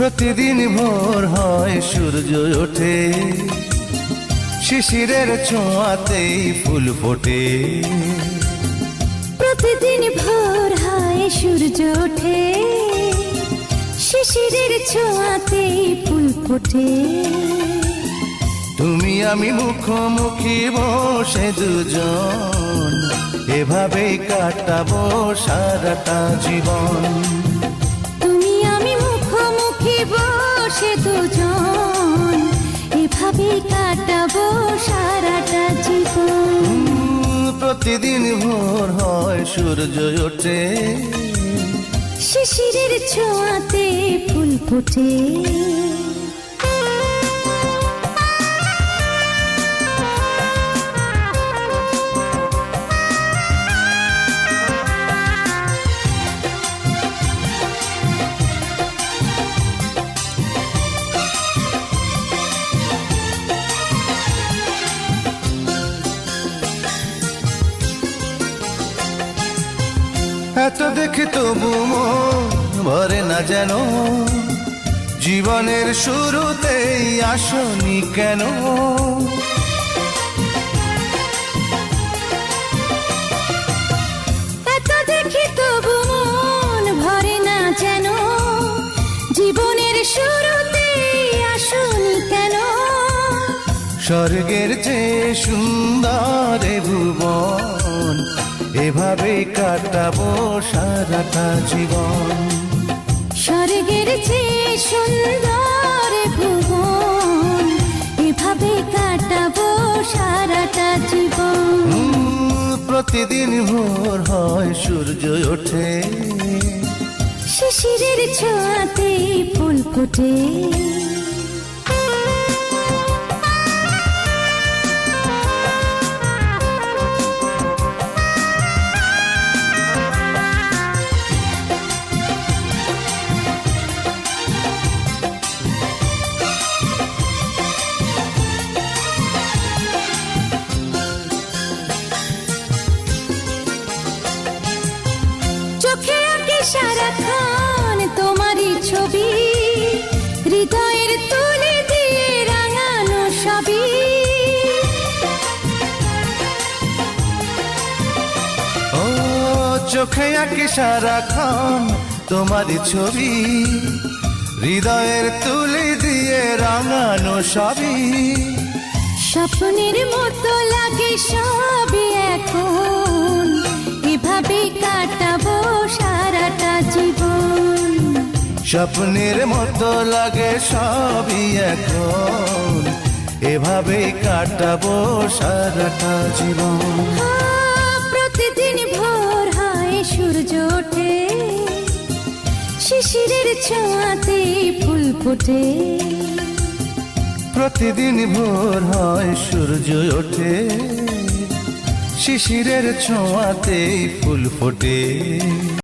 প্রতিদিন ভোর হয় সূর্য ওঠে, শিশিরের ছোঁয়াতেই ফুল ফোটে। প্রতিদিন ভোর হয় সূর্য ওঠে, শিশিরের ছোঁয়াতেই ফুল ফোটে। তুমি আমি মুখোমুখি বসে দুজন, এভাবেই কাটাবো সারাটা জীবন। তুমি আমি মুখোমুখি বসে দুজন, এভাবেই কাটাবো সারাটা জীবন। প্রতিদিন ভোর হয় সূর্য ওঠে, শিশিরের ছোঁয়াতে ফুল ফোটে। এত দেখে তবু মন ভরে না যেন, জীবনের শুরুতেই আসনি কেন? এত দেখি তবু মন ভরে না যেন, জীবনের শুরুতেই আসনি কেন? স্বর্গের চেয়ে সুন্দর এ ভুবন, এভাবেই কাটাবো সারাটা জীবন। স্বর্গের চেয়ে সুন্দর ভুবন, এভাবে কাটাবো সারাটা জীবন। প্রতিদিন ভোর হয় সূর্য ওঠে, শিশিরের ছোঁয়াতে ফুল ফোটে। চোখে আঁকি সারাক্ষণ তোমারই ছবি, হৃদয়ের তুলে দিয়ে রাঙানো সবই। ও চোখে আঁকি সারাক্ষণ তোমারই ছবি, হৃদয়ের তুলি দিয়ে রাঙানো সবই। স্বপ্নের মতো লাগে সবই এখন, এভাবে কাটাবো সারাটা জীবন। স্বপ্নের মতো লাগে সবই এখন, এভাবেই কাটাবো সারাটা জীবন। প্রতিদিন ভোর হয় সূর্য ওঠে, শিশিরের ছোঁয়াতে ফুল ফোটে। প্রতিদিন ভোর হয় সূর্য ওঠে, শিশিরের ছোঁয়াতেই ফুল ফোটে।